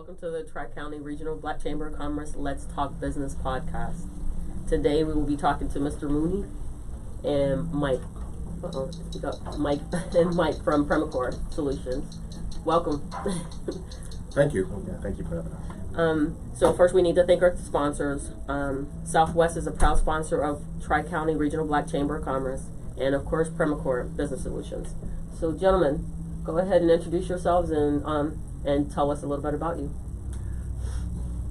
welcome to the Tri-County Regional Black Chamber of Commerce Let's Talk Business podcast. Today we will be talking to Mr. Mooney and Mike. We got Mike and Mike from Premicore Solutions. Welcome. Thank you. Yeah, thank you for having us. So first we need to thank our sponsors. Southwest is a proud sponsor of Tri-County Regional Black Chamber of Commerce and of course Premicore Business Solutions. So gentlemen, go ahead and introduce yourselves and tell us a little bit about you.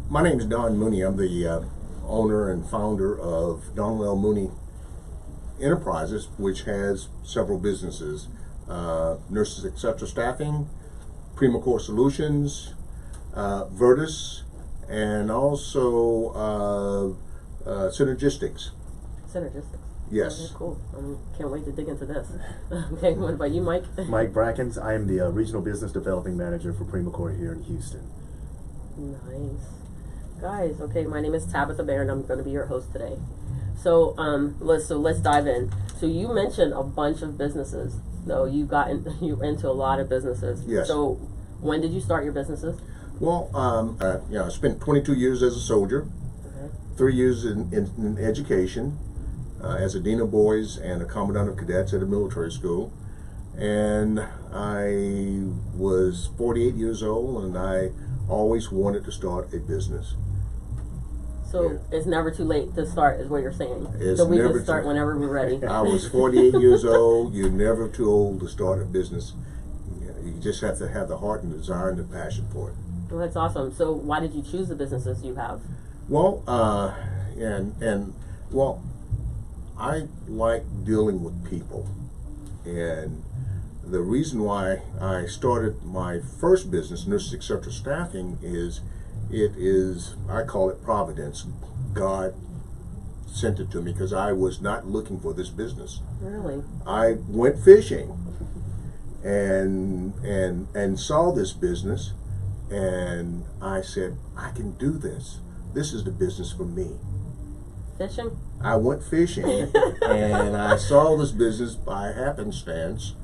My name is Don Mooney. I'm the owner and founder of Donald L. Mooney Enterprises, which has several businesses: Nurses Etc. Staffing, Premicore Solutions, Vertus, and also Synergistics. Synergistics. Yes. Okay, cool. Can't wait to dig into this. Okay, what about you, Mike? Mike Brackens. I am the Regional Business Developing Manager for Premicore here in Houston. Nice. Guys, okay, my name is Tabitha Bear and I'm going to be your host today. So let's dive in. So you mentioned a bunch of businesses. So you into a lot of businesses. Yes. So when did you start your businesses? Well, I spent 22 years as a soldier, 3 years in education, as a dean of boys and a commandant of cadets at a military school. And I was 48 years old and I always wanted to start a business. So it's never too late to start, is what you're saying. It's so we never can start too- whenever we're ready. I was 48 years old. You're never too old to start a business. You just have to have the heart and desire and the passion for it. Well, that's awesome. So why did you choose the businesses you have? Well, I like dealing with people, and the reason why I started my first business, Nurses Etc. Staffing, I call it Providence. God sent it to me because I was not looking for this business. Really? I went fishing and saw this business, and I said, I can do this. This is the business for me. Fishing? I went fishing and I saw this business by happenstance,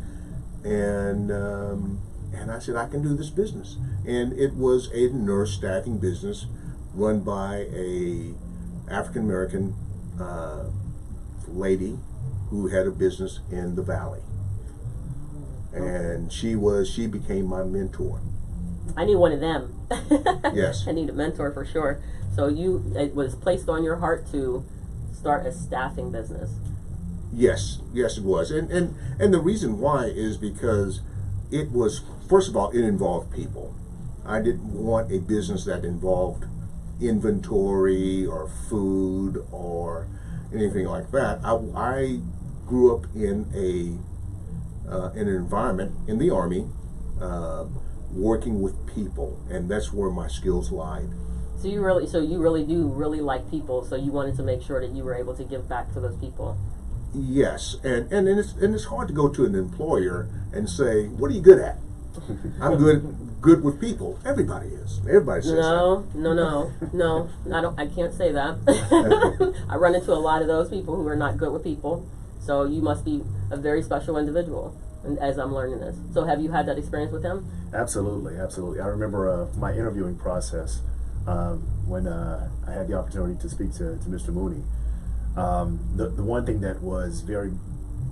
and I said, I can do this business. And it was a nurse staffing business run by a African American lady who had a business in the valley, and she became my mentor. I need one of them. Yes. I need a mentor for sure. So it was placed on your heart to start a staffing business. Yes, it was. And the reason why is because it was, first of all, it involved people. I didn't want a business that involved inventory or food or anything like that. I grew up in an environment in the Army, working with people, and that's where my skills lied. So you really do like people. So you wanted to make sure that you were able to give back to those people. Yes, and it's hard to go to an employer and say, "What are you good at?" I'm good with people. Everybody is. Everybody says that. No. I can't say that. I run into a lot of those people who are not good with people. So you must be a very special individual. And as I'm learning this, so have you had that experience with him? Absolutely. I remember my interviewing process when I had the opportunity to speak to Mr. Mooney. The one thing that was very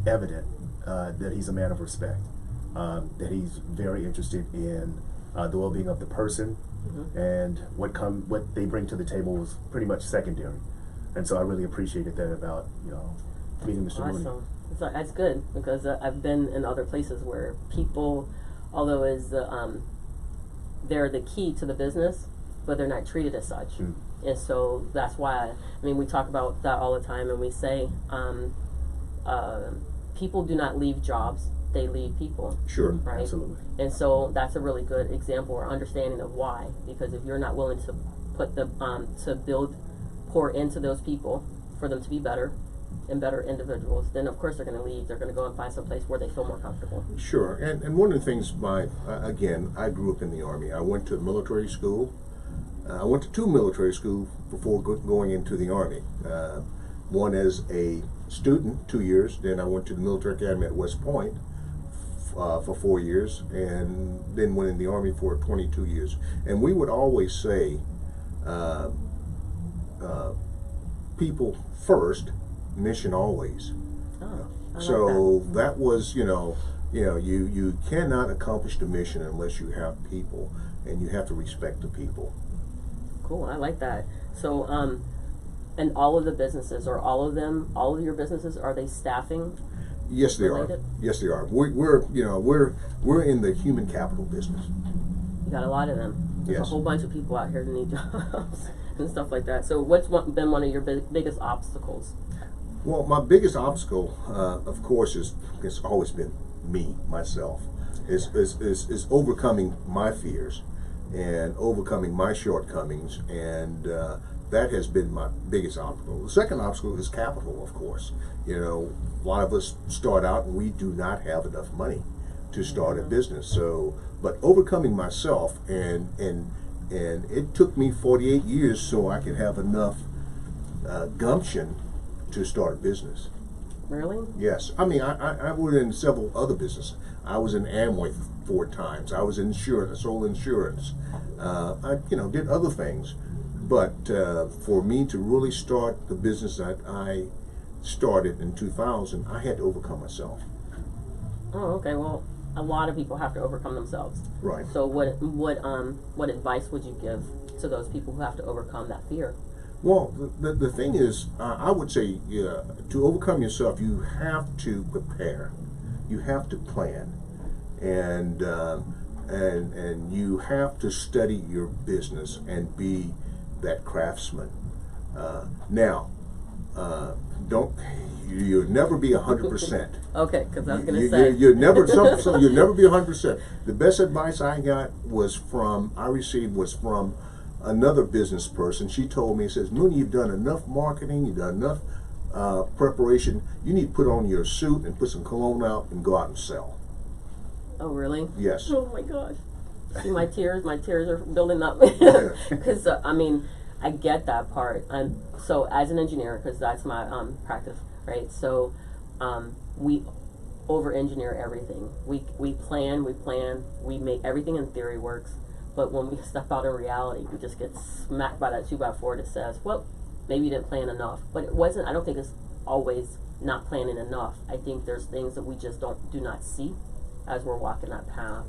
evident, that he's a man of respect, that he's very interested in the well-being of the person, and what they bring to the table was pretty much secondary. And so I really appreciated that about meeting Mr. Mooney. Awesome. That's good, because I've been in other places where people, although they're the key to the business, but they're not treated as such. And so that's why, we talk about that all the time, and we say people do not leave jobs, they leave people. Sure, right? Absolutely. And so that's a really good example or understanding of why, because if you're not willing to put pour into those people for them to be better and better individuals, then of course they're going to leave. They're going to go and find some place where they feel more comfortable. Sure, and one of the things, I grew up in the Army. I went to military school. I went to 2 military schools before going into the Army. One as a student, 2 years. Then I went to the military academy at West Point for 4 years, and then went in the Army for 22 years. And we would always say, people first, mission always. Oh, I like So that was, you cannot accomplish the mission unless you have people, and you have to respect the people. that. Cool, I like that. So, and all of the businesses, or all of your businesses, are they staffing? Yes, they Related? are. Yes, they are. We're in the human capital business. You got a lot of them. There's a Yes. whole bunch of people out here that need jobs and stuff like that. So, what's been one of your biggest obstacles? Well, my biggest obstacle, of course, has always been myself, is overcoming my fears and overcoming my shortcomings, and that has been my biggest obstacle. The second obstacle is capital, of course. A lot of us start out and we do not have enough money to start a business. So, but overcoming myself, and it took me 48 years so I could have enough gumption to start a business. Really? Yes, I mean, I was in several other businesses. I was in Amway 4 times. I was in insurance, sold insurance. I did other things, but for me to really start the business that I started in 2000, I had to overcome myself. Oh, okay. Well, a lot of people have to overcome themselves. Right. So, what advice would you give to those people who have to overcome that fear? Well, the thing is, I would say, to overcome yourself, you have to prepare, you have to plan, and you have to study your business and be that craftsman. You'll never be 100%. Okay, because I was going to say. You'll never be 100%. The best advice I received was from another business person. She told me, says, Mooney, you've done enough marketing, you've done enough preparation. You need to put on your suit and put some cologne out and go out and sell. Oh, really? Yes. Oh my gosh. See, my tears are building up. Because I get that part. So as an engineer, because that's my practice, right? So we over-engineer everything. We plan, we make everything in theory works. But when we step out in reality, we just get smacked by that 2x4 that says, well, maybe you didn't plan enough. But it wasn't, I don't think it's always not planning enough. I think there's things that we just do not see as we're walking that path.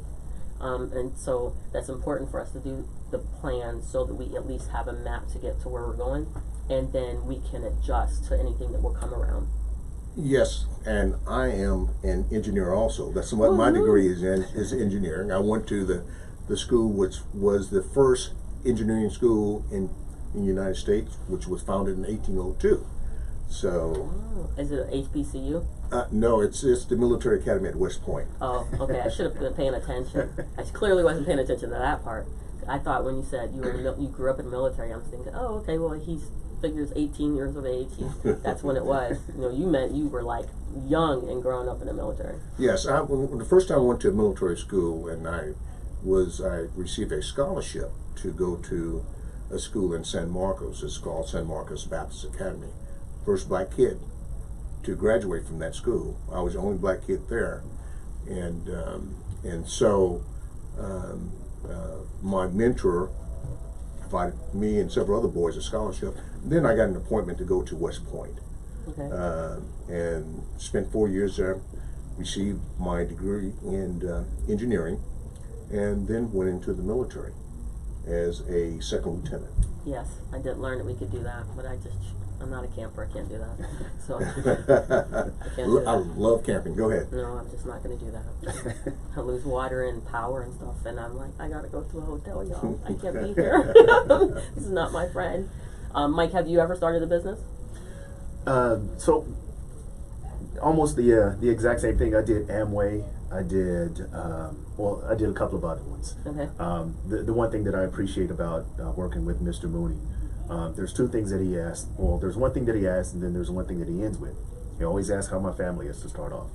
And so that's important for us to do the plan so that we at least have a map to get to where we're going. And then we can adjust to anything that will come around. Yes, and I am an engineer also. That's what my degree is engineering. I went to the school which was the first engineering school in the United States, which was founded in 1802. So, is it HBCU? No, it's the Military Academy at West Point. Oh, okay. I should have been paying attention. I clearly wasn't paying attention to that part. I thought when you said you grew up in the military, I was thinking, oh, okay. Well, he figures 18 years of age. That's when it was. You meant you were like young and growing up in the military. Yes, the first time I went to military school, and I received a scholarship to go to a school in San Marcos. It's called San Marcos Baptist Academy. First black kid to graduate from that school. I was the only black kid there, and so my mentor provided me and several other boys a scholarship. Then I got an appointment to go to West Point, and spent 4 years there. Received my degree in engineering, and then went into the military as a second lieutenant. Yes, I did learn that we could do that, but I'm not a camper. I can't do that. So I can't do that. I love camping. Go ahead. No, I'm just not going to do that. I lose water and power and stuff, and I'm like, I got to go to a hotel, y'all. I can't be here. This is not my friend. Mike, have you ever started a business? So almost the exact same thing. I did Amway. I did I did a couple of other ones. Okay. The one thing that I appreciate about working with Mr. Mooney, there's two things that he asked. Well, there's one thing that he asked, and then there's one thing that he ends with. He always asks how my family is to start off.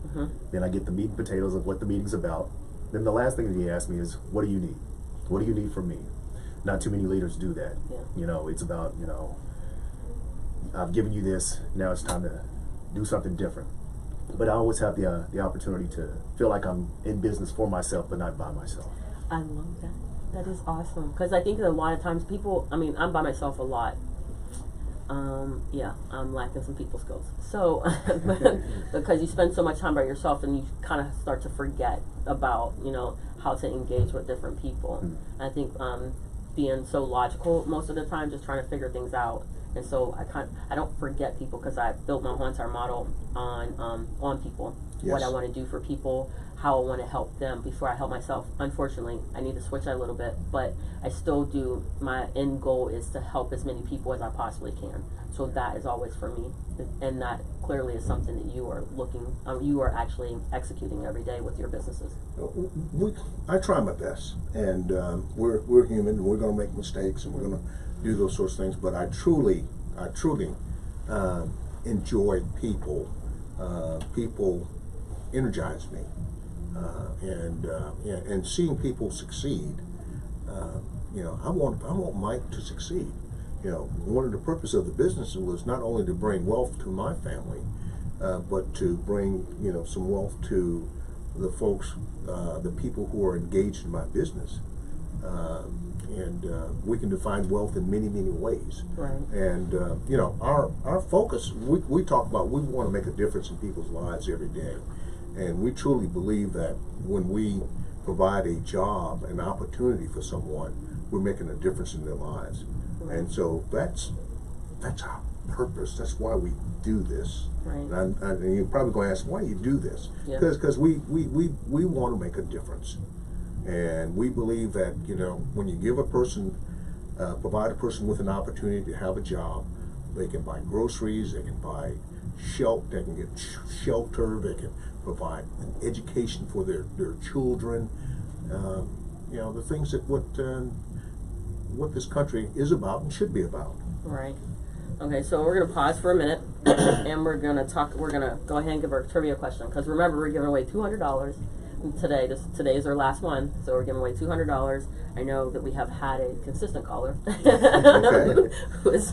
Then I get the meat and potatoes of what the meeting's about. Then the last thing that he asked me is, what do you need? What do you need from me? Not too many leaders do that. Yeah. It's about, I've given you this, now it's time to do something different. but I always have the opportunity to feel like I'm in business for myself, but not by myself. I love that. That is awesome. Because I think that a lot of times people, I mean, I'm by myself a lot. Yeah, I'm lacking some people skills. So, because you spend so much time by yourself and you kind of start to forget about, you know, how to engage with different people. Mm-hmm. I think being so logical most of the time, just trying to figure things out. And so I don't forget people because I built my one-star model on people, what I want to do for people, how I want to help them before I help myself. Unfortunately, I need to switch that a little bit, but I still do. My end goal is to help as many people as I possibly can. So that is always for me, and that clearly is something that you are you are actually executing every day with your businesses. I try my best, and we're human, and we're going to make mistakes, and we're going to do those sorts of things. But I truly enjoy people. People energize me, and seeing people succeed. You know, I want Mike to succeed. You know, one of the purpose of the business was not only to bring wealth to my family, but to bring, you know, some wealth to the folks, the people who are engaged in my business. And we can define wealth in many, many ways. Right. And you know, our focus, we talk about, we want to make a difference in people's lives every day. And we truly believe that when we provide a job, an opportunity for someone, we're making a difference in their lives. Right. And so that's our purpose. That's why we do this. Right. And you're probably going to ask, why do you do this? Because we want to make a difference. And we believe that, you know, when you give a person, provide a person with an opportunity to have a job, they can buy groceries, they can buy they can get shelter, they can provide an education for their children. You know, the things that what this country is about and should be about. Right. Okay, so we're gonna pause for a minute, and we're gonna go ahead and give our trivia question. Because remember, we're giving away $200 today. Today is our last one, so we're giving away $200. I know that we have had a consistent caller who has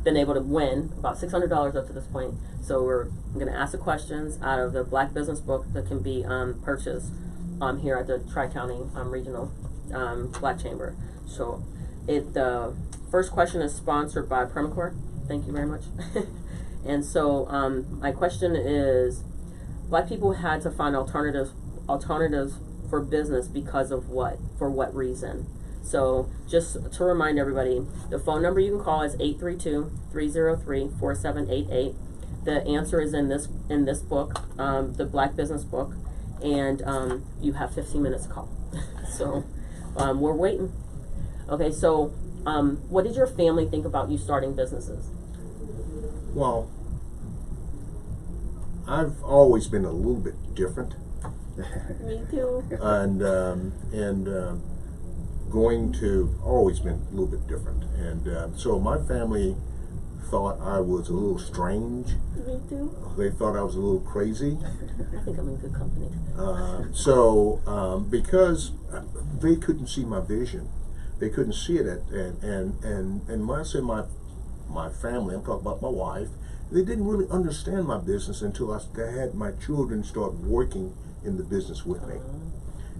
been able to win about $600 up to this point. So we're going to ask the questions out of the Black Business Book that can be purchased here at the Tri-County Regional Black Chamber. So the first question is sponsored by Permacore. Thank you very much. And so my question is, Black people had to find alternatives for business because of what? For what reason? So just to remind everybody, the phone number you can call is 832-303-4788. The answer is in this book, the Black Business Book, and you have 15 minutes to call. So we're waiting. Okay, so what did your family think about you starting businesses? Well, I've always been a little bit different. Me too. And always been a little bit different. And so my family thought I was a little strange. Me too. They thought I was a little crazy. I think I'm in good company. Because they couldn't see my vision, they couldn't see it. And when I say my family, I'm talking about my wife. They didn't really understand my business until I had my children start working in the business with me.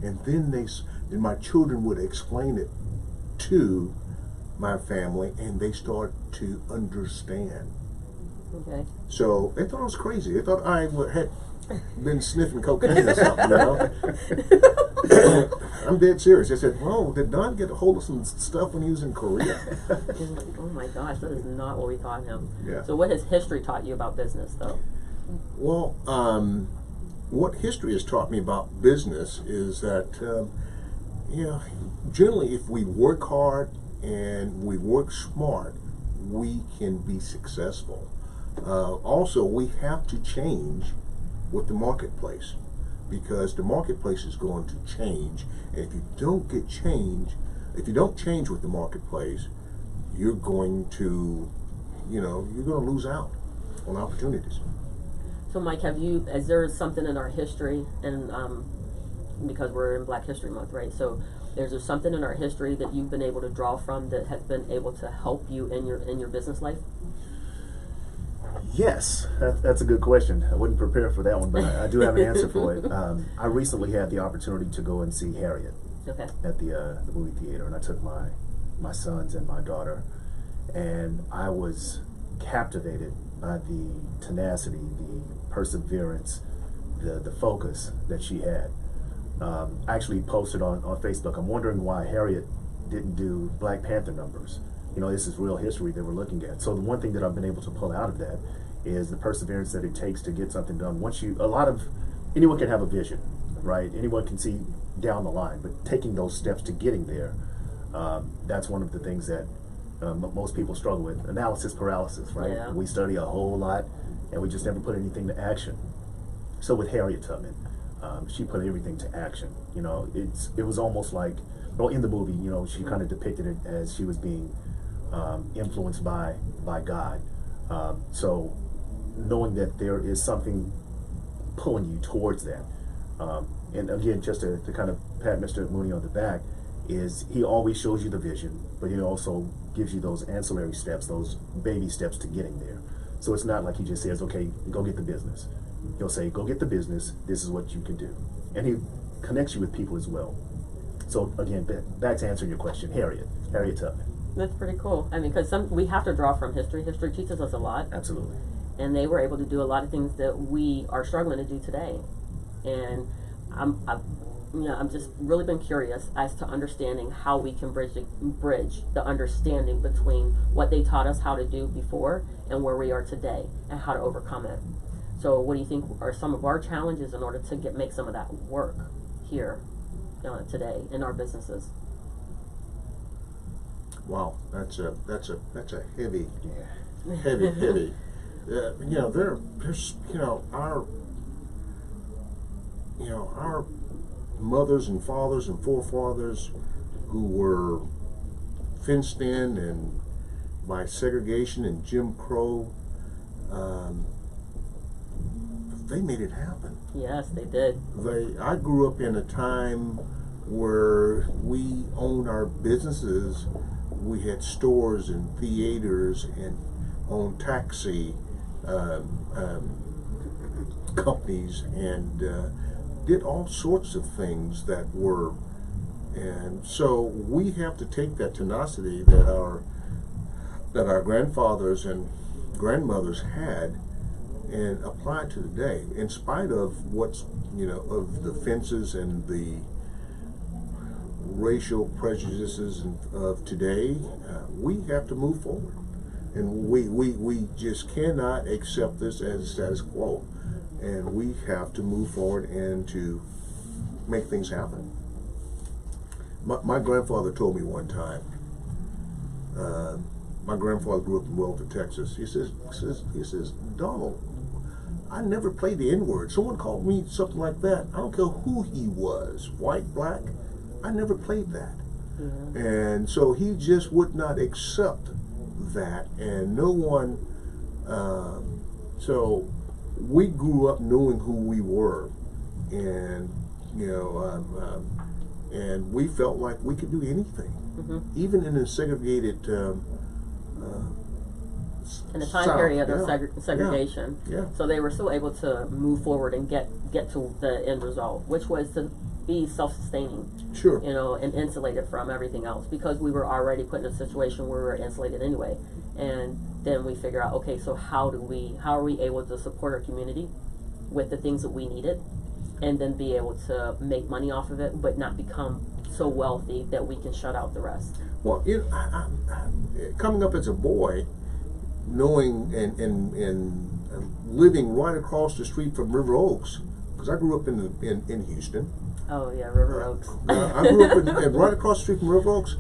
And then my children would explain it to my family, and they start to understand. Okay. So they thought I was crazy. They thought I had been sniffing cocaine or something, you know. I'm dead serious. They said, "Whoa, did Don get a hold of some stuff when he was in Korea?" Oh my gosh, that is not what we taught him. Yeah. So what has history taught you about business, though? Well, what history has taught me about business is that, generally, if we work hard and we work smart, we can be successful. Also, we have to change with the marketplace, because the marketplace is going to change. And if you don't change with the marketplace, you're going to lose out on opportunities. So Mike, is there something in our history, and because we're in Black History Month, right? So is there something in our history that you've been able to draw from that has been able to help you in your business life? Yes, that's a good question. I wasn't prepared for that one, but I do have an answer for it. I recently had the opportunity to go and see Harriet Okay. at the movie theater, and I took my sons and my daughter, and I was captivated by the tenacity, the perseverance, the focus that she had. I actually posted on Facebook, I'm wondering why Harriet didn't do Black Panther numbers. You know, this is real history that we're looking at. So the one thing that I've been able to pull out of that is the perseverance that it takes to get something done. Anyone can have a vision, right? Anyone can see down the line, but taking those steps to getting there, that's one of the things that most people struggle with. Analysis paralysis, right? Yeah. We study a whole lot and we just never put anything to action. So with Harriet Tubman, she put everything to action. You know, it was almost like, well, in the movie, you know, she kind of depicted it as she was being influenced by God. So knowing that there is something pulling you towards that. And again, just to kind of pat Mr. Mooney on the back, is he always shows you the vision, but he also gives you those ancillary steps, those baby steps to getting there. So it's not like he just says, okay, go get the business. He'll say, go get the business, this is what you can do. And he connects you with people as well. So again, back to answering your question, Harriet Tubman. That's pretty cool. I mean, because we have to draw from history. History teaches us a lot. Absolutely. And they were able to do a lot of things that we are struggling to do today. And I'm just really been curious as to understanding how we can bridge the understanding between what they taught us how to do before and where we are today and how to overcome it. So what do you think are some of our challenges in order to make some of that work here today in our businesses? Wow, that's a heavy, Yeah. heavy. There's our mothers and fathers and forefathers who were fenced in and by segregation and Jim Crow. They made it happen. Yes, they did. I grew up in a time where we owned our businesses. We had stores and theaters and owned taxi companies and did all sorts of things that were, and so we have to take that tenacity that our grandfathers and grandmothers had and apply it to today, in spite of what's, of the fences and the racial prejudices of today. We have to move forward, and we just cannot accept this as status quo, and we have to move forward and to make things happen. My grandfather told me one time, my grandfather grew up in Wellington, Texas. He says, Donald, I never played the N-word. Someone called me something like that. I don't care who he was, white, black. I never played that. Mm-hmm. And so he just would not accept that. And no one, so we grew up knowing who we were. And, and we felt like we could do anything. Mm-hmm. Even in a segregated in the time South, period of yeah. segregation. Yeah. So they were still able to move forward and get to the end result, which was to be self-sustaining. Sure. And insulated from everything else, because we were already put in a situation where we were insulated anyway. And then we figure out, okay, so how are we able to support our community with the things that we needed, and then be able to make money off of it, but not become so wealthy that we can shut out the rest. Well, coming up as a boy, knowing and living right across the street from River Oaks, because I grew up in Houston. Oh yeah, River Oaks. I grew up in right across the street from River Oaks.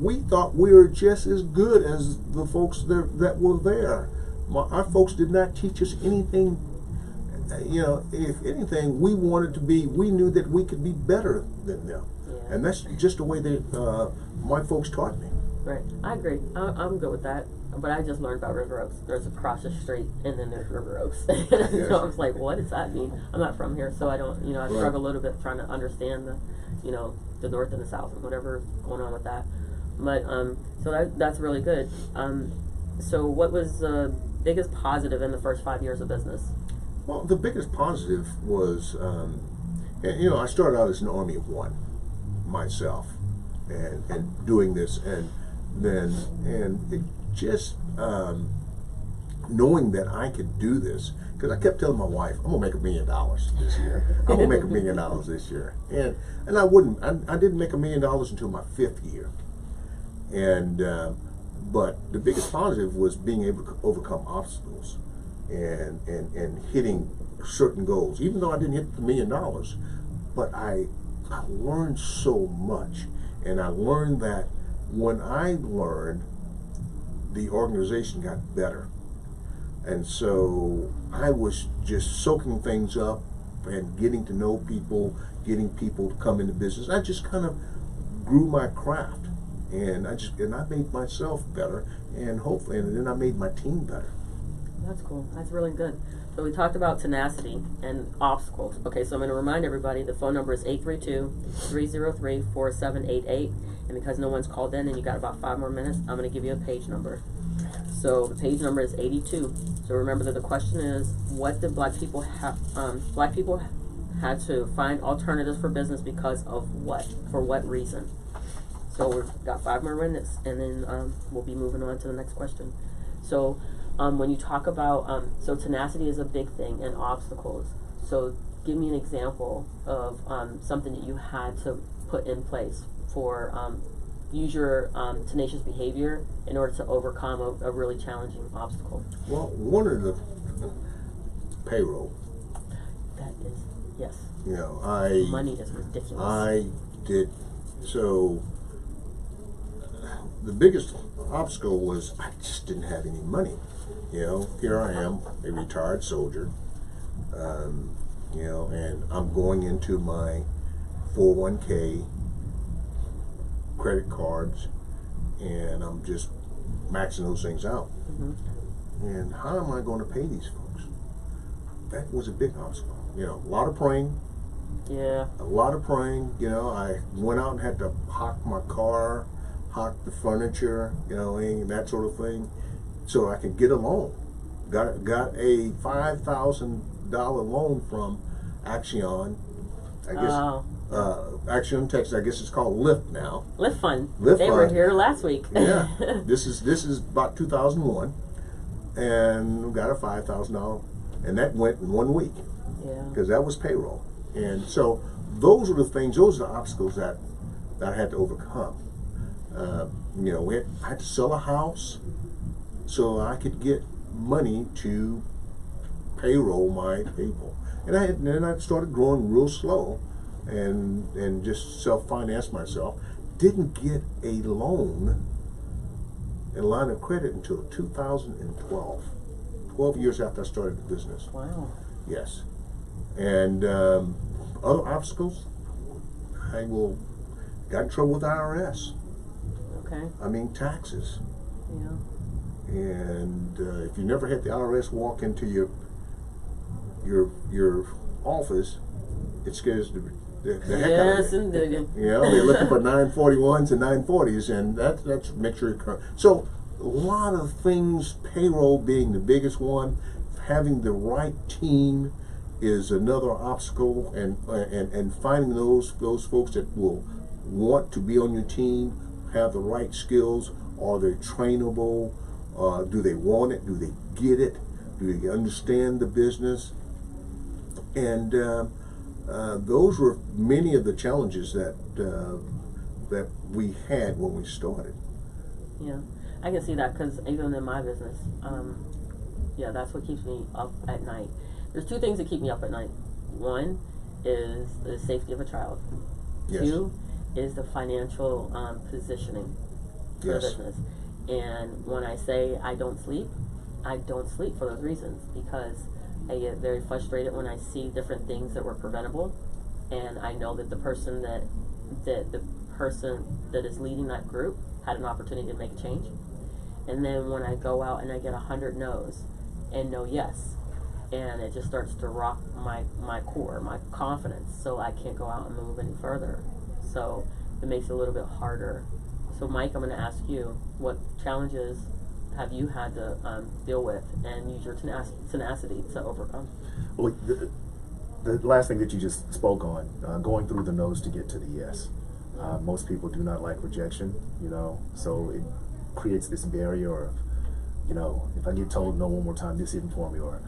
We thought we were just as good as the folks there that were there. Our folks did not teach us anything. If anything, we wanted to be. We knew that we could be better than them, Yeah. and that's just the way that my folks taught me. Right, I agree. I'm good with that. But I just learned about River Oaks. There's across the street, and then there's River Oaks. Yes. So I was like, what does that mean? I'm not from here, so I don't. I struggle a little bit trying to understand the north and the south and whatever's going on with that. But so that's really good. So what was biggest positive in the first 5 years of business? Well, the biggest positive was, and, you know, I started out as an army of one myself, and doing this, and it just knowing that I could do this, because I kept telling my wife, I'm gonna make $1 million this year. I'm gonna make $1 million this year, and I wouldn't. I didn't make $1 million until my 5th year, and but the biggest positive was being able to overcome obstacles and hitting certain goals. Even though I didn't hit the $1 million, but I learned so much, and I learned that when I learned, the organization got better. And so I was just soaking things up and getting to know people, getting people to come into business. I just kind of grew my craft, and I made myself better, and hopefully, and then I made my team better. That's cool. That's really good. So we talked about tenacity and obstacles. Okay, so I'm going to remind everybody the phone number is 832-303-4788. And because no one's called in and you got about 5 more minutes, I'm going to give you a page number. So the page number is 82. So remember that the question is, what did black people have? Black people had to find alternatives for business because of what? For what reason? So we've got 5 more minutes, and then we'll be moving on to the next question. So when you talk about, so tenacity is a big thing, and obstacles. So give me an example of something that you had to put in place for use your tenacious behavior in order to overcome a really challenging obstacle. Well, one of the payroll. That is, yes. You know, Money is ridiculous. I did so. The biggest obstacle was I just didn't have any money. You know, here I am, a retired soldier. You know, and I'm going into my 401k, credit cards, and I'm just maxing those things out. And how am I going to pay these folks? That was a big obstacle. You know, a lot of praying. Yeah. A lot of praying. You know, I went out and had to hock my car, hock the furniture, you know, and that sort of thing, so I could get a loan. Got a $5,000 loan from Action. I guess. Oh. Action, Texas. I guess it's called Lyft now. Lyft Fund. Lyft They Fund. were here last week. Yeah. This is about 2001, and got a $5,000, and that went in 1 week. Yeah. Because that was payroll. And so those are the things, those are the obstacles that I had to overcome. You know, I had to sell a house so I could get money to payroll my people. And then I started growing real slow and just self-financed myself. Didn't get a loan, a line of credit, until 2012. 12 years after I started the business. Wow. Yes. And other obstacles, got in trouble with the IRS. Okay. I mean, taxes. Yeah. And if you never had the IRS walk into your office, it scares the heck out Yes, of you. indeed. You know, they're looking for 941s and 940s, and that's make sure you're current. So a lot of things, payroll being the biggest one, having the right team is another obstacle, and finding those folks that will want to be on your team, have the right skills. Are they trainable? Do they want it? Do they get it? Do they understand the business? And those were many of the challenges that we had when we started. Yeah, I can see that because even in my business, yeah, that's what keeps me up at night. There's 2 things that keep me up at night. One is the safety of a child. Yes. 2 is the financial positioning for Yes. the business. And when I say I don't sleep for those reasons, because I get very frustrated when I see different things that were preventable, and I know that the person that is leading that group had an opportunity to make a change. And then when I go out and I get 100 no's and no yes, and it just starts to rock my core, my confidence, so I can't go out and move any further. So it makes it a little bit harder. So Mike, I'm going to ask you, what challenges have you had to deal with and use your tenacity to overcome? Well, the last thing that you just spoke on, going through the no's to get to the yes. Most people do not like rejection, so it creates this barrier of, if I get told no one more time, this isn't for me, or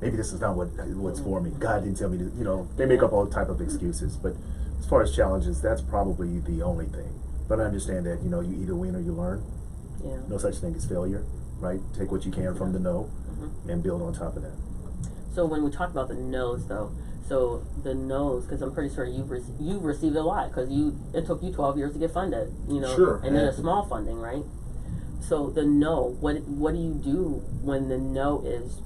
maybe this is not what's for me. God didn't tell me to, they make up all type of excuses. But as far as challenges, that's probably the only thing. But I understand that, you either win or you learn. Yeah. No such thing as failure, right? Take what you can from the no and build on top of that. So when we talk about the no's, though, so the no's, because I'm pretty sure you've received a lot, because it took you 12 years to get funded, Sure. and then a small funding, right? So the no, what do you do when the no is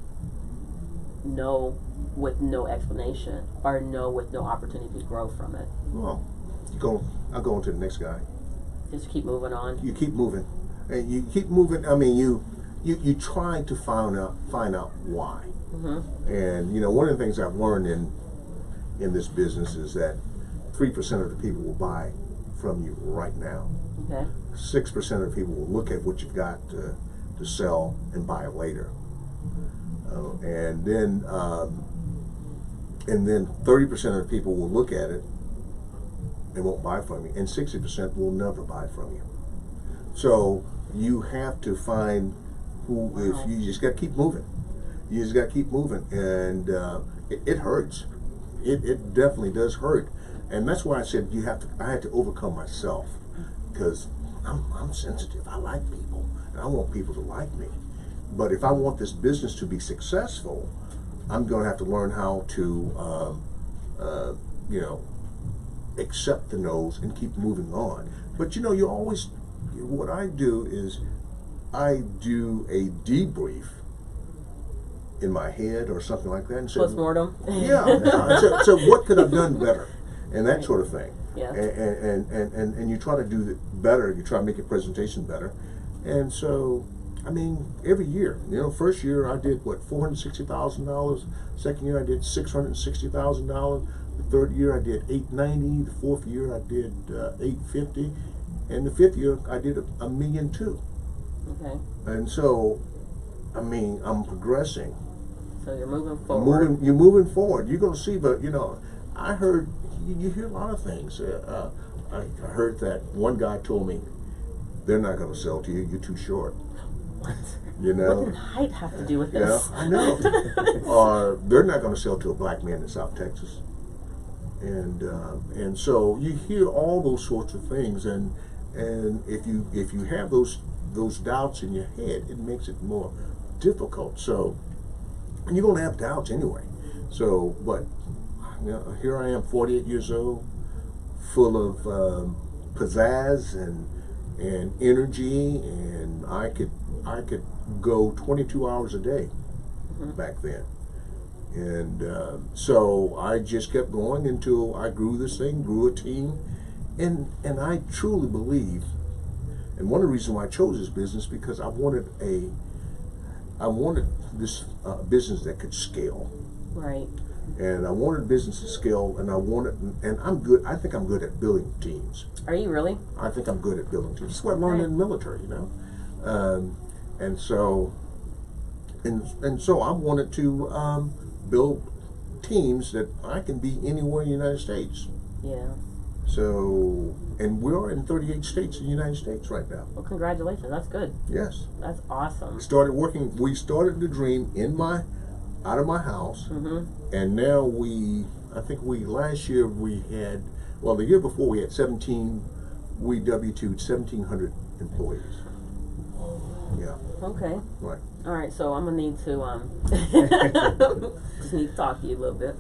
no with no explanation, or no with no opportunity to grow from it? Well, I'll go on to the next guy. Just keep moving on. You keep moving, and you keep moving. I mean, you try to find out why. And one of the things I've learned in this business is that 3% of the people will buy from you right now. Okay. 6% of the people will look at what you've got to sell and buy it later. And then 30% of the people will look at it and won't buy from you, and 60% will never buy from you. So you have to find who is. You just got to keep moving. You just got to keep moving, and it hurts. It definitely does hurt, and that's why I said I had to overcome myself, because I'm sensitive. I like people, and I want people to like me. But if I want this business to be successful, I'm going to have to learn how to, accept the no's and keep moving on. But you always, what I do is I do a debrief in my head or something like that, and say, Postmortem. So what could I've done better, and that sort of thing. Yeah. And you try to do it better. You try to make your presentation better, and so. I mean, every year, first year I did $460,000. Second year I did $660,000. The third year I did $890,000. The fourth year I did $850,000, and the fifth year I did $1.2 million. Okay. And so, I mean, I'm progressing. So you're moving forward. You're moving forward. You're going to see, but I heard you hear a lot of things. I heard that one guy told me, "They're not going to sell to you. You're too short." What? What did height have to do with this? I know. Or they're not going to sell to a black man in South Texas, and so you hear all those sorts of things, and if you have those doubts in your head, it makes it more difficult. So you're going to have doubts anyway. So, but here I am, 48 years old, full of pizzazz and energy, and I could go 22 hours a day back then, and so I just kept going until I grew this thing, grew a team, and I truly believe, and one of the reasons why I chose this business, because I wanted this business that could scale. Right. And I wanted business to scale, and I'm good. I think I'm good at building teams. Are you really? I think I'm good at building teams. That's what I learned in the military, and so I wanted to build teams that I can be anywhere in the United States. Yeah. So, and we're in 38 states in the United States right now. Well, congratulations. That's good. Yes. That's awesome. We started the dream out of my house, and now last year we had, the year before we had we W2'd 1,700 employees. Yeah. Okay. Right. All right. So I'm gonna need to just need to talk to you a little bit.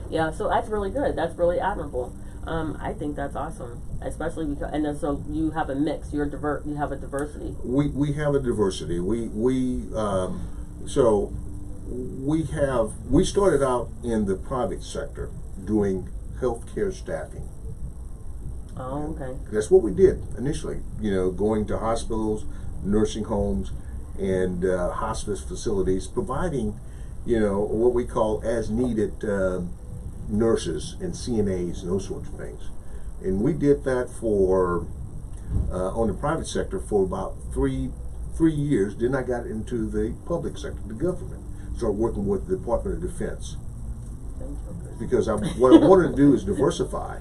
Yeah. So that's really good. That's really admirable. I think that's awesome, especially because, and then so you have a mix. You have a diversity. We have a diversity. We started out in the private sector doing healthcare staffing. Oh, okay. That's what we did initially. Going to hospitals, nursing homes, and hospice facilities, providing, what we call as needed nurses and CNAs and those sorts of things. And we did that for on the private sector for about three 3 years, then I got into the public sector, the government. Started working with the Department of Defense. Because what I wanted to do is diversify.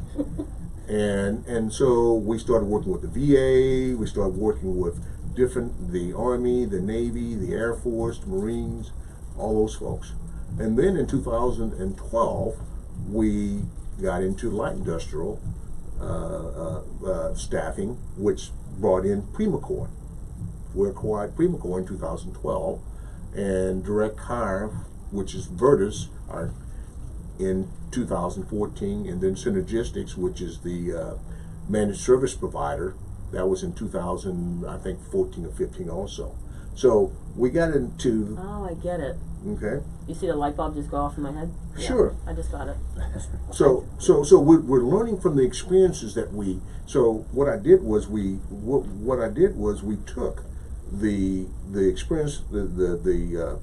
And so we started working with the VA, we started working with the Army, the Navy, the Air Force, the Marines, all those folks. And then in 2012, we got into light industrial staffing, which brought in Primacore. We acquired Primacore in 2012, and Direct Hire, which is Vertus, in 2014, and then Synergistics, which is the managed service provider, that was in 2014 or 15 also. So we got into. Oh, I get it. Okay. You see the light bulb just go off in my head? Yeah, sure. I just got it. So we're learning from the experiences that we. So what I did was we took the experience the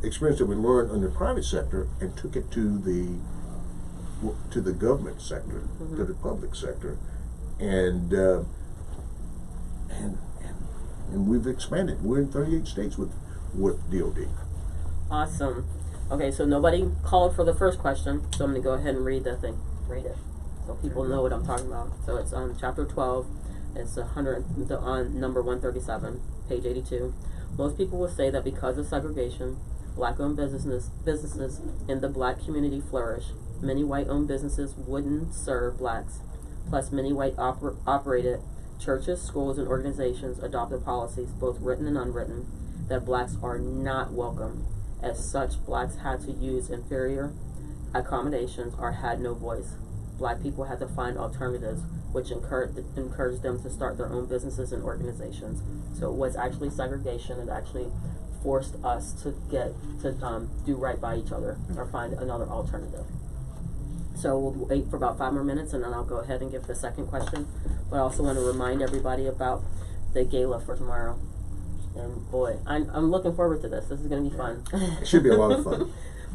experience that we learned in the private sector and took it to the government sector, to the public sector, and we've expanded. We're in 38 states with DoD. Awesome. Okay, so nobody called for the first question, so I'm going to go ahead and read the thing. Read it, so people know what I'm talking about. So it's on chapter 12. It's on number 137, page 82. Most people will say that because of segregation, black-owned businesses in the black community flourish. Many white-owned businesses wouldn't serve blacks. Plus, many white-operated churches, schools, and organizations adopted policies, both written and unwritten, that blacks are not welcome. As such, blacks had to use inferior accommodations or had no voice. Black people had to find alternatives, which encouraged them to start their own businesses and organizations. So it was actually segregation. It actually forced us to do right by each other or find another alternative. So we'll wait for about 5 more minutes, and then I'll go ahead and give the second question. But I also want to remind everybody about the gala for tomorrow. And boy, I'm looking forward to this. This is going to be fun. It should be a lot of fun.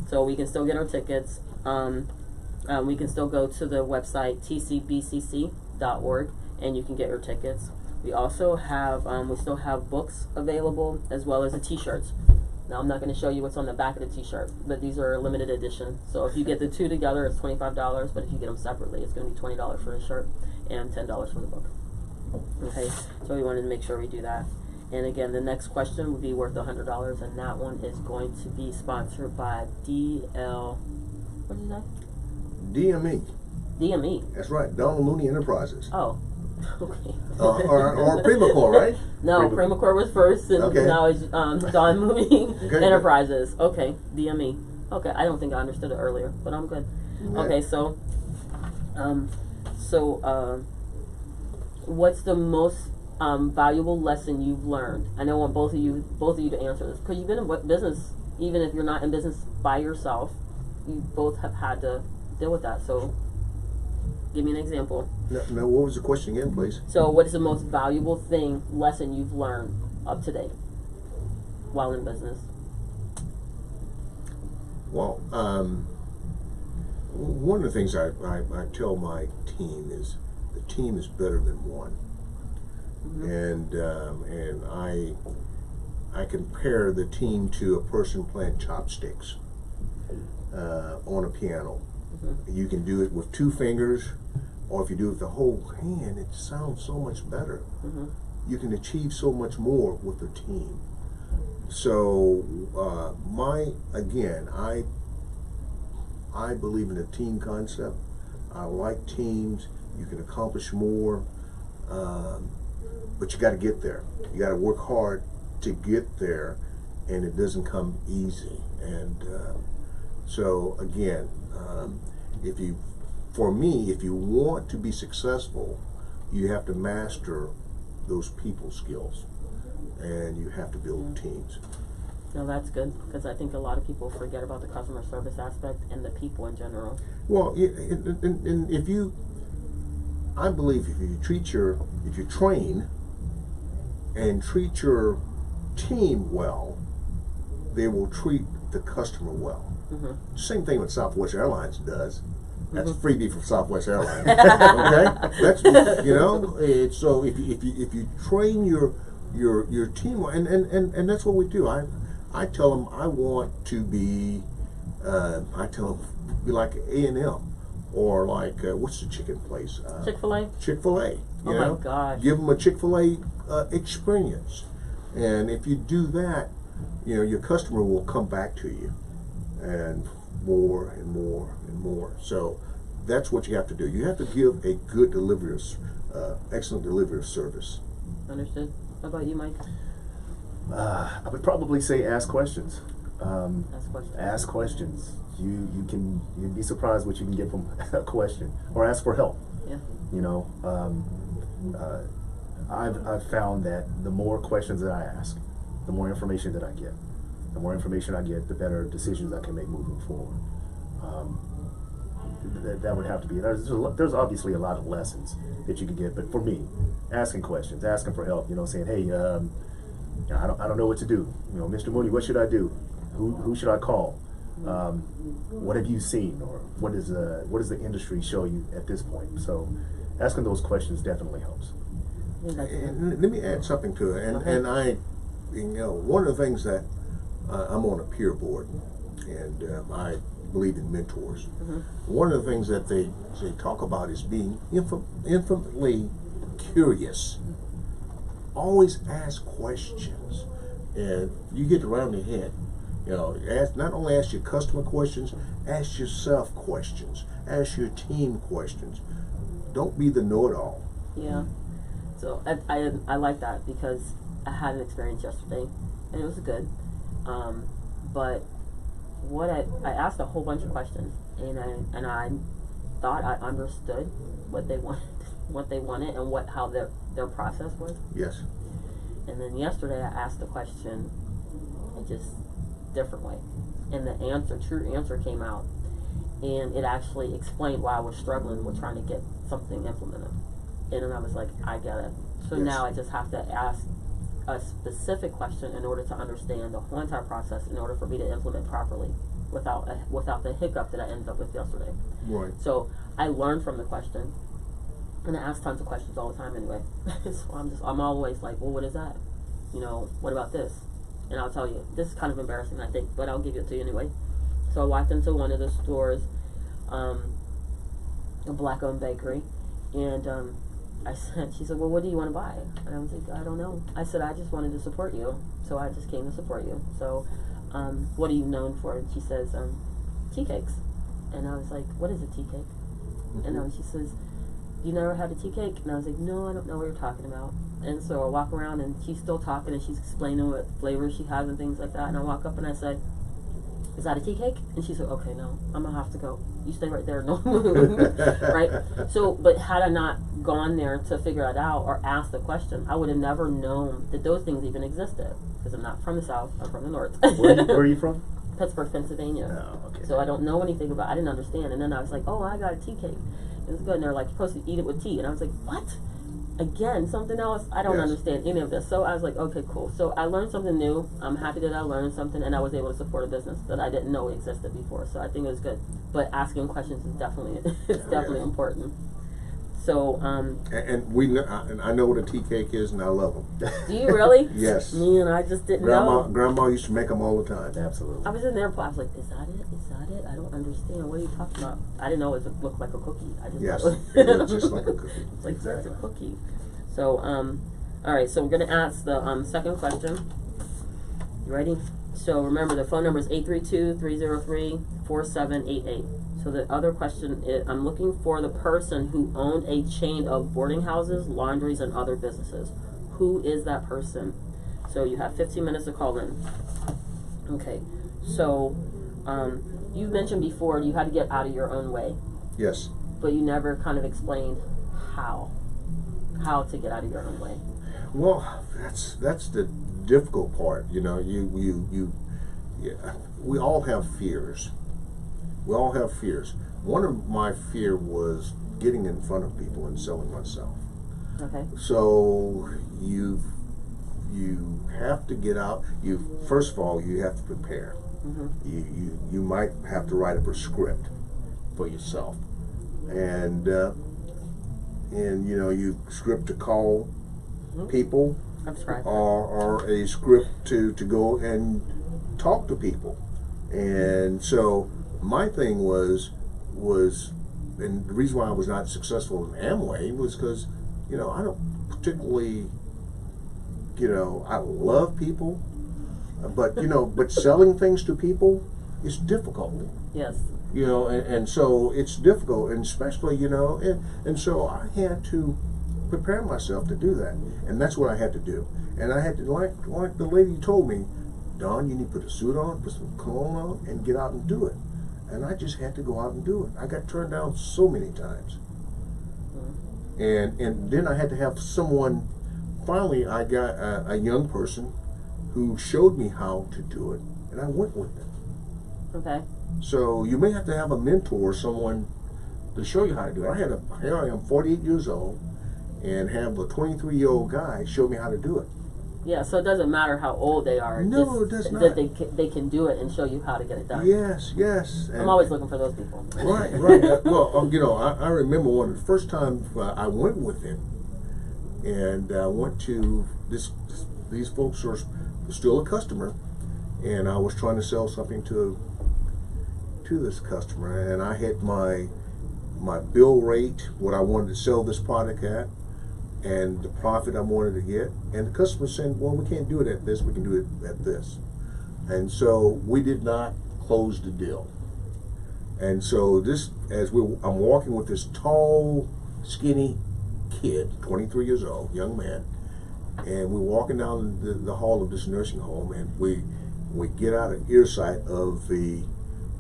So we can still get our tickets. We can still go to the website tcbcc.org, and you can get your tickets. We also have still have books available, as well as the t-shirts. Now I'm not going to show you what's on the back of the t-shirt, but these are a limited edition. So if you get the two together, it's $25. But if you get them separately, it's going to be $20 for the shirt and $10 for the book. Okay, so we wanted to make sure we do that. And again, the next question would be worth $100, and that one is going to be sponsored by what did you say? DME. DME. That's right, Donald Mooney Enterprises. Oh, okay. Or Primacore, right? No, Primacore was first, and now it's Don Mooney Enterprises. Okay, DME. Okay, I don't think I understood it earlier, but I'm good. Yeah. Okay, so what's the most valuable lesson you've learned? I know I want both of you to answer this, because you've been in business. Even if you're not in business by yourself, you both have had to deal with that. So give me an example. No, what was the question again, please? So what is the most valuable lesson you've learned up to date while in business? Well, one of the things I tell my team is the team is better than one. And I compare the team to a person playing chopsticks on a piano. You can do it with 2 fingers, or if you do it with the whole hand, it sounds so much better. You can achieve so much more with a team. So I believe in the team concept. I like teams. You can accomplish more. But you got to get there. You got to work hard to get there, and it doesn't come easy. And so again, if you want to be successful, you have to master those people skills, and you have to build teams. No, that's good, because I think a lot of people forget about the customer service aspect and the people in general. Well, I believe if you train and treat your team well, they will treat the customer well. Same thing with Southwest Airlines does. That's a freebie from Southwest Airlines. Okay, that's it's so if you train your your team, and that's what we do. I tell them I want to be, I tell them be like A&M, or like what's the chicken place? Chick-fil-A. Chick-fil-A. Oh You know? my gosh. Give them a Chick-fil-A experience, and if you do that, you know, your customer will come back to you, and more and more and more. So that's what you have to do. You have to give a good delivery of, excellent delivery of service. Understood. How about you, Mike? I would probably say ask questions. Ask questions. Ask questions. You'd be surprised what you can get from a question, or ask for help. Yeah. You know, I've found that the more questions that I ask, the more information that I get. The more information I get, the better decisions I can make moving forward. That would have to be. There's obviously a lot of lessons that you can get, but for me, asking questions, asking for help. You know, saying, hey, I don't know what to do. You know, Mr. Mooney, what should I do? Who should I call? What have you seen, or what does the industry show you at this point? So, asking those questions definitely helps. And let me add something to it. And I, you know, one of the things that I'm on a peer board, and I believe in mentors. One of the things that they talk about is being infinitely curious. Always ask questions, and you get around the head. You know, not only ask your customer questions, ask yourself questions, ask your team questions. Don't be the know-it-all. Yeah. So I like that, because I had an experience yesterday, and it was good. But what I asked a whole bunch of questions, and I thought I understood what they wanted, and how their process was. Yes. And then yesterday I asked the question in just different way, and the true answer came out, and it actually explained why I was struggling with trying to get something implemented. And then I was like, I get it. So Yes. now I just have to ask a specific question in order to understand the whole entire process, in order for me to implement properly, without the hiccup that I ended up with yesterday. Right. So I learned from the question, and I ask tons of questions all the time anyway. So I'm always like, well, what is that? You know, what about this? And I'll tell you, this is kind of embarrassing, I think, but I'll give it to you anyway. So I walked into one of the stores, a black-owned bakery, and she said, well, what do you want to buy? And I was like, I don't know. I said, I just wanted to support you, so I just came to support you. So, what are you known for? And she says, tea cakes. And I was like, what is a tea cake? And she says, you never had a tea cake? And I was like, no, I don't know what you're talking about. And so I walk around, and she's still talking, and she's explaining what flavors she has and things like that. And I walk up and I said, is that a tea cake? And she said, okay, no, I'm gonna have to go. You stay right there, no move. Right? So, but had I not gone there to figure it out or asked the question, I would have never known that those things even existed. Because I'm not from the South, I'm from the North. Where are you from? Pittsburgh, Pennsylvania. Oh, okay. So I don't know anything about it. I didn't understand. And then I was like, oh, I got a tea cake. It was good. And they're like, you're supposed to eat it with tea. And I was like, what? Again, something else? I don't understand any of this. So I was like, okay, cool. So I learned something new. I'm happy that I learned something, and I was able to support a business that I didn't know existed before. So I think it was good. But asking questions is definitely important. So And we know, and I know what a tea cake is, and I love them. do you really? Yes. Man, I just didn't know. Grandma used to make them all the time. Absolutely. I was in there, I was like, is that it? Is that it? I don't understand. What are you talking about? I didn't know it looked like a cookie. I just Yes, thought it looks just like a cookie. It's like Exactly. a cookie. So, all right, so we're going to ask the second question. You ready? So remember, the phone number is 832-303-4788. So the other question is, I'm looking for the person who owned a chain of boarding houses, laundries, and other businesses. Who is that person? So you have 15 minutes to call in. Okay, so you mentioned before you had to get out of your own way, Yes. but you never kind of explained how to get out of your own way. Well, that's the difficult part. You know, we all have fears. We all have fears. One of my fear was getting in front of people and selling myself. Okay. So you have to get out. First of all, you have to prepare. You might have to write up a script for yourself, and you know, you script to call people. I've tried that. or a script to go and talk to people. And so my thing was, and the reason why I was not successful in Amway was because, I don't particularly, I love people, but, but selling things to people is difficult. Yes. And so it's difficult, and especially, and so I had to prepare myself to do that, and that's what I had to do. And I had to, like the lady told me, Don, you need to put a suit on, put some cologne on, and get out and do it. And I just had to go out and do it. I got turned down so many times. And then I had to have someone, finally I got a young person who showed me how to do it, and I went with it. Okay. So you may have to have a mentor or someone to show you how to do it. Here I am 48 years old, and have a 23-year-old guy show me how to do it. Yeah, so it doesn't matter how old they are. No, it does not. That they can do it and show you how to get it done. Yes. I'm always looking for those people. Right. Well, I remember one of the first times I went with him, and I went to these folks are still a customer, and I was trying to sell something to this customer, and I hit my bill rate, what I wanted to sell this product at, and the profit I wanted to get, and the customer said, well, we can't do it at this, we can do it at this. And so we did not close the deal. And so I'm walking with this tall, skinny kid, 23 years old, young man, and we're walking down the hall of this nursing home, and we get out of earsight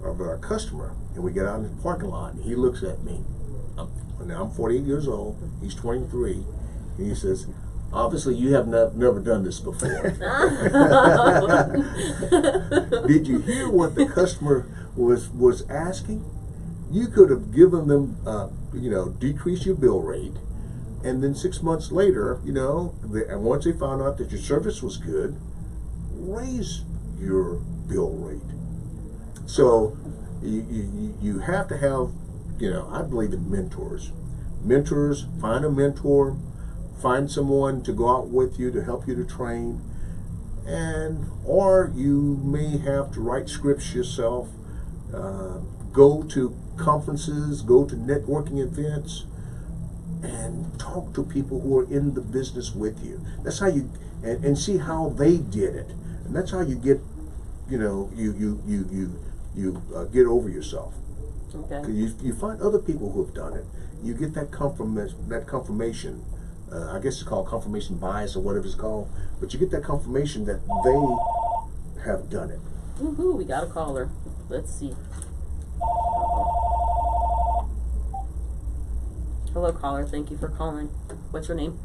of our customer, and we get out in the parking lot, and he looks at me. Now I'm 48 years old, he's 23, and he says, obviously you have never done this before. Did you hear what the customer was asking? You could have given them, decrease your bill rate, and then 6 months later, and once they found out that your service was good, raise your bill rate. So you have to have, I believe in mentors. Mentors, find a mentor, find someone to go out with you to help you to train, or you may have to write scripts yourself, go to conferences, go to networking events, and talk to people who are in the business with you. That's how you, and see how they did it. And that's how you get, you get over yourself. Okay. You find other people who have done it. You get that confirmation. I guess it's called confirmation bias or whatever it's called. But you get that confirmation that they have done it. Woohoo! We got a caller. Let's see. Hello, caller. Thank you for calling. What's your name?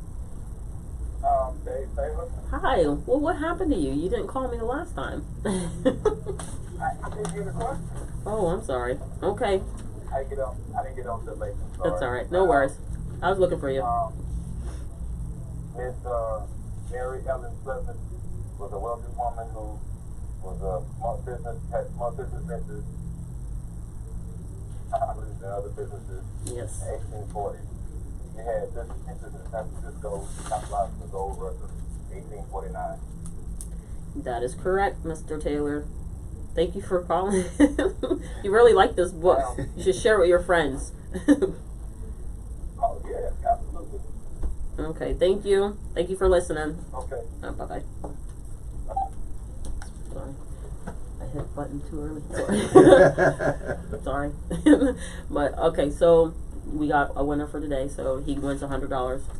Dave Taylor. Hi. Well, what happened to you? You didn't call me the last time. I didn't hear the question. Oh, I'm sorry. Okay. I didn't get on till late. That's all right. No worries. I was looking for you. Miss Mary Ellen Pleasant was a wealthy woman who was had small business ventures. I believe in other businesses. Yes. In 1840. They had business interests in San Francisco, capitalized the gold rush of 1849. That is correct, Mr. Taylor. Thank you for calling. You really like this book. You should share it with your friends. Oh, yeah, absolutely. Okay, thank you. Thank you for listening. Okay. Bye-bye. Sorry. I hit the button too early. Sorry. But, okay, so we got a winner for today. So he wins $100.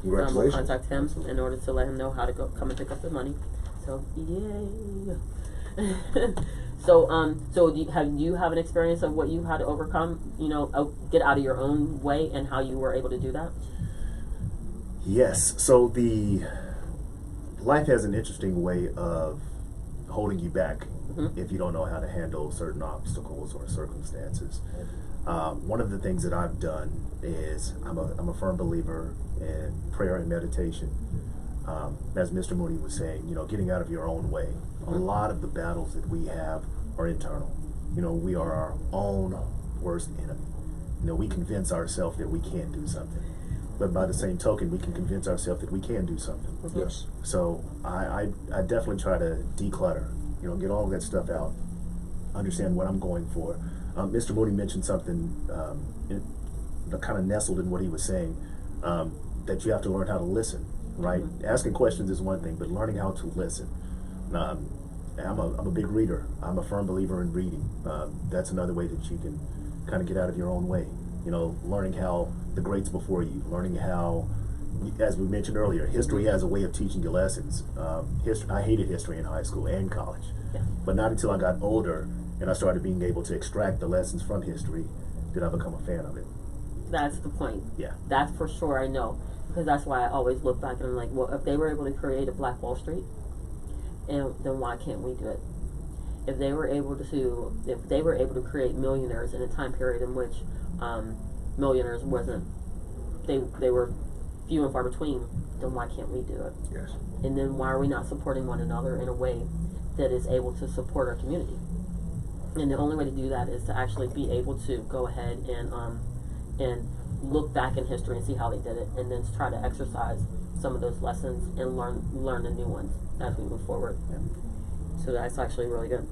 Congratulations. We'll contact him in order to let him know how to come and pick up the money. So, yay. So do you have an experience of what you had to overcome, get out of your own way, and how you were able to do that? Yes. So life has an interesting way of holding you back if you don't know how to handle certain obstacles or circumstances. One of the things that I've done is I'm a firm believer in prayer and meditation. As Mr. Mooney was saying, getting out of your own way. A lot of the battles that we have are internal. We are our own worst enemy. We convince ourselves that we can't do something. but by the same token, we can convince ourselves that we can do something. Yes. So I definitely try to declutter, get all of that stuff out, understand what I'm going for. Mr. Mooney mentioned something kind of nestled in what he was saying, that you have to learn how to listen, right? Asking questions is one thing, but learning how to listen. I'm a big reader. I'm a firm believer in reading. That's another way that you can kind of get out of your own way. Learning how the greats before you, learning how, as we mentioned earlier, history has a way of teaching you lessons. I hated history in high school and college, but not until I got older and I started being able to extract the lessons from history did I become a fan of it. That's the point. Yeah. That's for sure, I know. Because that's why I always look back and I'm like, well, if they were able to create a Black Wall Street, then why can't we do it? If they were able to create millionaires in a time period in which millionaires they were few and far between, then why can't we do it? Yes. And then why are we not supporting one another in a way that is able to support our community? And the only way to do that is to actually be able to go ahead and look back in history and see how they did it, and then try to exercise some of those lessons and learn the new ones as we move forward. Yeah. So that's actually really good.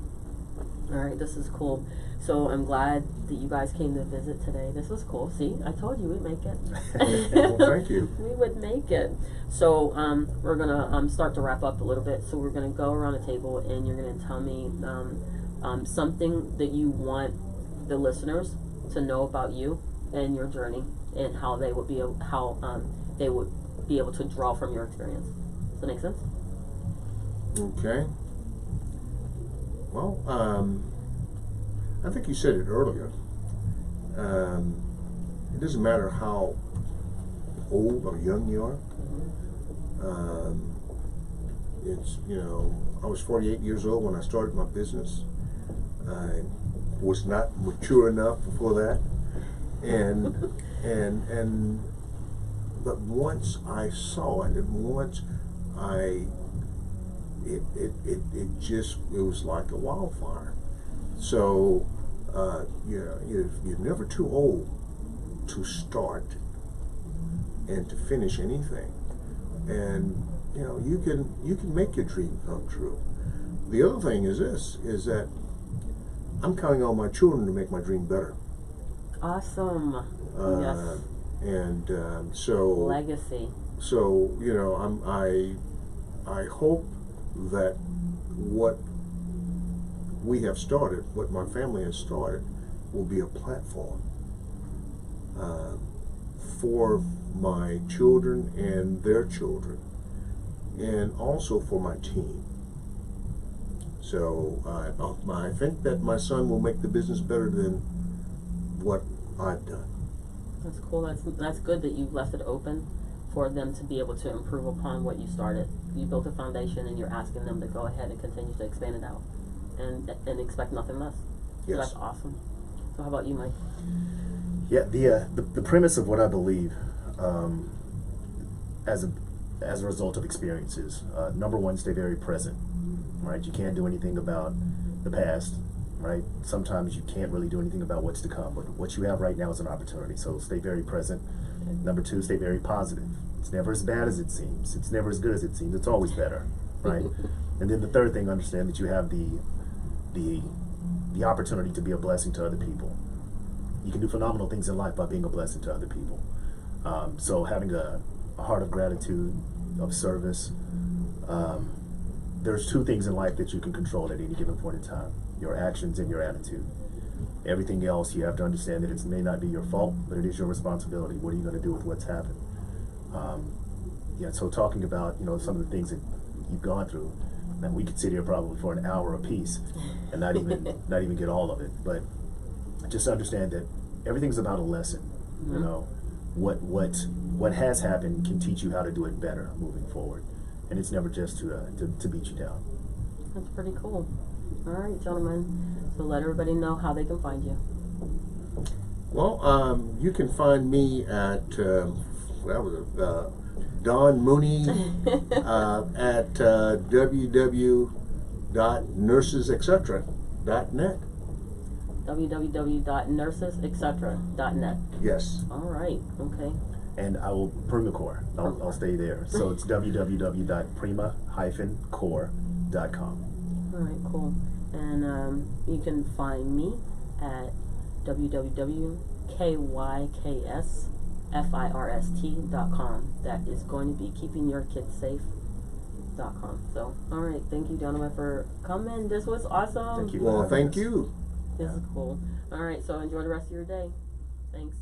All right, this is cool. So I'm glad that you guys came to visit today. This was cool. See, I told you we'd make it. Well, thank you. We would make it. So we're gonna start to wrap up a little bit. So we're gonna go around the table, and you're gonna tell me something that you want the listeners to know about you and your journey, and how they would be able to draw from your experience. Does that make sense? Okay. Well, I think you said it earlier. It doesn't matter how old or young you are. It's, I was 48 years old when I started my business. I was not mature enough before that. But once I saw it, and once it was like a wildfire. So, you're never too old to start and to finish anything. And, you can make your dream come true. The other thing is that I'm counting on my children to make my dream better. Awesome. Yes. And so Legacy. So I hope that what we have started, what my family has started, will be a platform for my children and their children, and also for my team. So I think that my son will make the business better than what I've done. That's cool. That's good that you've left it open for them to be able to improve upon what you started. You built a foundation, and you're asking them to go ahead and continue to expand it out, and expect nothing less. Yes. So that's awesome. So how about you, Mike? Yeah, the premise of what I believe, as a result of experiences, number one, stay very present. Right, you can't do anything about the past. Right, sometimes you can't really do anything about what's to come, but what you have right now is an opportunity. So stay very present. Number two, stay very positive. It's never as bad as it seems. It's never as good as it seems. It's always better. Right, and then the third thing, understand that you have the opportunity to be a blessing to other people. You can do phenomenal things in life by being a blessing to other people. So having a heart of gratitude, of service. There's two things in life that you can control at any given point in time: your actions and your attitude. Everything else, you have to understand that it may not be your fault, but it is your responsibility. What are you going to do with what's happened? So talking about some of the things that you've gone through, and we could sit here probably for an hour apiece and not even get all of it. But just understand that everything's about a lesson. What has happened can teach you how to do it better moving forward. And it's never just to beat you down. That's pretty cool. All right, gentlemen. So let everybody know how they can find you. Well, you can find me at Don Mooney at www.nursesetc.net. www.nursesetc.net. Yes. All right. Okay. and I will Primacore. I'll stay there. So it's www.prima-core.com. All right, cool. And you can find me at www.kyksfirst.com. That is going to be keepingyourkidssafe.com. So, all right, thank you, gentlemen, for coming. This was awesome. Thank you. Well, thank you. This is cool. All right, so enjoy the rest of your day. Thanks.